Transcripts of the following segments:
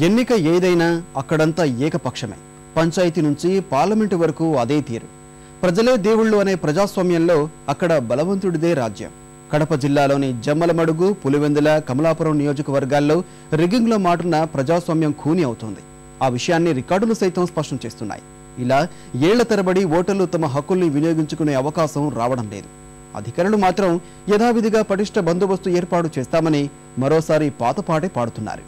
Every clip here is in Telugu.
ఎన్నిక ఏదైనా అక్కడంతా ఏకపక్షమే. పంచాయతీ నుంచి పార్లమెంటు వరకు అదే తీరు. ప్రజలే దేవుళ్ళు అనే ప్రజాస్వామ్యంలో అక్కడ బలవంతుడిదే రాజ్యం. కడప జిల్లాలోని జమ్మలమడుగు, పులివెందుల, కమలాపురం నియోజకవర్గాల్లో రిగ్గింగ్లో మాటున ప్రజాస్వామ్యం ఖూనీ అవుతోంది. ఆ విషయాన్ని రికార్డులు సైతం స్పష్టం చేస్తున్నాయి. ఇలా ఏళ్ల తరబడి ఓటర్లు తమ హక్కుల్ని వినియోగించుకునే అవకాశం రావడం లేదు. అధికారులు మాత్రం యథావిధిగా పటిష్ట బందోబస్తు ఏర్పాటు చేస్తామని మరోసారి పాతపాటే పాడుతున్నారు.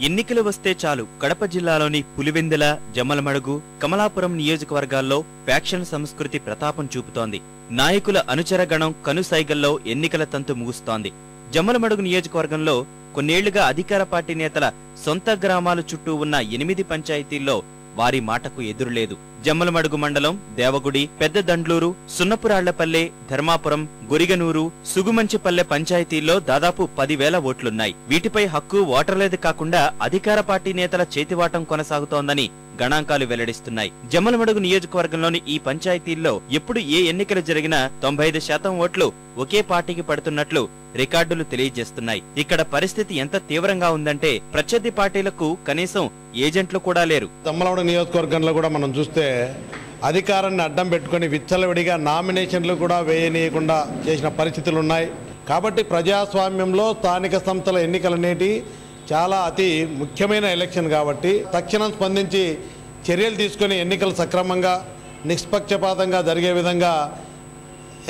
ఎన్నికలు వస్తే చాలు కడప జిల్లాలోని పులివెందుల, జమ్మలమడుగు, కమలాపురం నియోజకవర్గాల్లో ఫ్యాక్షన్ సంస్కృతి ప్రతాపం చూపుతోంది. నాయకుల అనుచర గణం కనుసైగల్లో ఎన్నికల తంతు ముగుస్తోంది. జమ్మలమడుగు నియోజకవర్గంలో కొన్నేళ్లుగా అధికార పార్టీ నేతల సొంత గ్రామాల చుట్టూ ఉన్న 8 పంచాయతీల్లో వారి మాటకు ఎదురులేదు. జమ్మలమడుగు మండలం దేవగుడి, పెద్ద దండ్లూరు, సున్నపురాళ్లపల్లె, ధర్మాపురం, గొరిగనూరు, సుగుమంచిపల్లె పంచాయతీల్లో దాదాపు 10,000 ఓట్లున్నాయి. వీటిపై హక్కు ఓటర్లేదు కాకుండా అధికార పార్టీ నేతల చేతివాటం కొనసాగుతోందని గణాంకాలు వెల్లడిస్తున్నాయి. జమ్మలమడుగు నియోజకవర్గంలోని ఈ పంచాయతీల్లో ఎప్పుడు ఏ ఎన్నికలు జరిగినా 95% ఓట్లు ఒకే పార్టీకి పడుతున్నట్లు రికార్డులు తెలియజేస్తున్నాయి. ఇక్కడ పరిస్థితి ఎంత తీవ్రంగా ఉందంటే ప్రత్యర్థి పార్టీలకు కనీసం ఏజెంట్లు కూడా లేరు. జమ్మలమడుగు నియోజకవర్గంలో కూడా మనం చూస్తే అధికారాన్ని అడ్డం పెట్టుకుని విచ్చలవిడిగా నామినేషన్లు కూడా వేయనీయకుండా చేసిన పరిస్థితులు ఉన్నాయి. కాబట్టి ప్రజాస్వామ్యంలో స్థానిక సంస్థల ఎన్నికలనేటి చాలా అతి ముఖ్యమైన ఎలక్షన్ కాబట్టి తక్షణం స్పందించి చర్యలు తీసుకుని ఎన్నికలు సక్రమంగా నిష్పక్షపాతంగా జరిగే విధంగా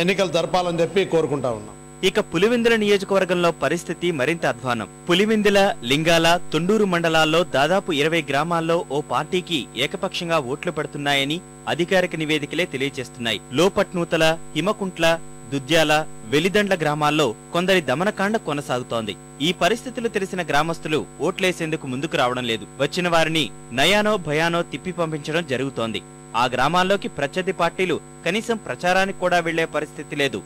ఎన్నికలు జరపాలని చెప్పి కోరుకుంటా ఉన్నాం. ఇక పులివెందుల నియోజకవర్గంలో పరిస్థితి మరింత అధ్వానం. పులివెందుల, లింగాల, తొండూరు మండలాల్లో దాదాపు 20 గ్రామాల్లో ఓ పార్టీకి ఏకపక్షంగా ఓట్లు పడుతున్నాయని అధికారిక నివేదికలే తెలియజేస్తున్నాయి. లోపట్నూతల, హిమకుంట్ల, దుద్యాల, వెలిదండ్ల గ్రామాల్లో కొందరి దమనకాండ కొనసాగుతోంది. ఈ పరిస్థితులు తెలిసిన గ్రామస్తులు ఓట్లేసేందుకు ముందుకు రావడం లేదు. వచ్చిన వారిని నయానో భయానో తిప్పి పంపించడం జరుగుతోంది. ఆ గ్రామాల్లోకి ప్రత్యర్థి పార్టీలు కనీసం ప్రచారానికి కూడా వెళ్లే పరిస్థితి లేదు.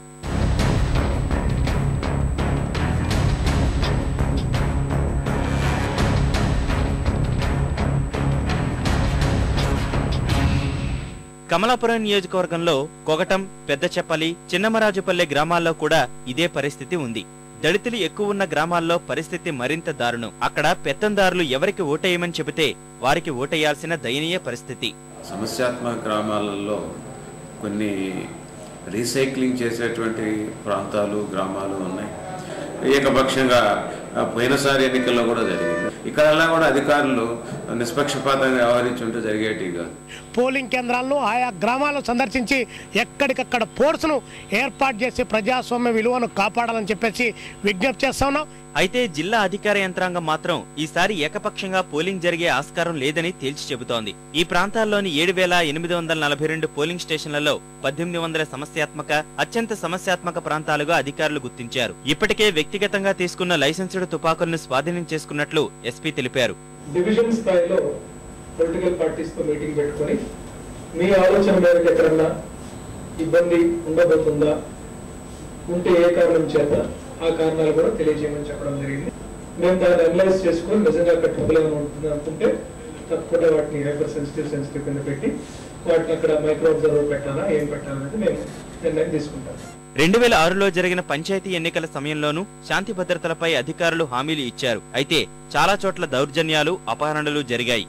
కమలాపురం నియోజకవర్గంలో కొగటం, పెద్దచెప్పలి, చిన్నమరాజుపల్లె గ్రామాల్లో కూడా ఇదే పరిస్థితి ఉంది. దళితులు ఎక్కువ ఉన్న గ్రామాల్లో పరిస్థితి మరింత దారుణం. అక్కడ పెత్తందారులు ఎవరికి ఓటేయమని చెబితే వారికి ఓటేయాల్సిన దయనీయ పరిస్థితి. సమస్యాత్మక గ్రామాలలో కొన్ని రీసైక్లింగ్ చేసేటువంటి ప్రాంతాలు, గ్రామాలు ఉన్నాయి. ఏకపక్షంగా పోయినసారి ఎన్నికల్లో కూడా జరిగింది. ఇక్కడల్లా కూడా అధికారులు నిష్పక్షపాతంగా వ్యవహరించుంటూ జరిగేటివి కాదు. పోలింగ్ కేంద్రాలను ఆయా గ్రామాలను సందర్శించి ఎక్కడికక్కడ ఫోర్స్ను ఏర్పాటు చేసి ప్రజాస్వామ్య విలువను కాపాడాలని చెప్పేసి విజ్ఞప్తి చేస్తా ఉన్నాం. అయితే జిల్లా అధికార యంత్రాంగం మాత్రం ఈసారి ఏకపక్షంగా పోలింగ్ జరిగే ఆస్కారం లేదని తేల్చి చెబుతోంది. ఈ ప్రాంతాల్లోని 7,842 పోలింగ్ స్టేషన్లలో 1,800 సమస్యాత్మక, అత్యంత సమస్యాత్మక ప్రాంతాలుగా అధికారులు గుర్తించారు. ఇప్పటికే వ్యక్తిగతంగా తీసుకున్న లైసెన్సుడు తుపాకులను స్వాధీనం చేసుకున్నట్లు ఎస్పీ తెలిపారు. డివిజన్ స్థాయిలో పొలిటికల్ పార్టీస్ తో మీటింగ్ పెట్టుకుని మీ ఆలోచన మేరకు ఎక్కడన్నా ఇబ్బంది ఉండబోతుందా, ఉంటే ఏ కారణం చేత ఆ కారణాలు కూడా తెలియజేయమని చెప్పడం జరిగింది. మేము దాన్ని అనలైజ్ చేసుకుని నిజంగా అక్కడ ట్రబుల్ ఏమైనా ఉంటుంది అనుకుంటే తప్పకుండా వాటిని హైపర్ సెన్సిటివ్ కింద పెట్టి వాటిని అక్కడ మైక్రో అబ్జర్వర్ పెట్టాలా, ఏం పెట్టాలనేది మేము నిర్ణయం తీసుకుంటాం. 2006లో జరిగిన పంచాయతీ ఎన్నికల సమయంలోనూ శాంతి భద్రతలపై అధికారులు హామీలు ఇచ్చారు. అయితే చాలా చోట్ల దౌర్జన్యాలు, అపహరణలు జరిగాయి.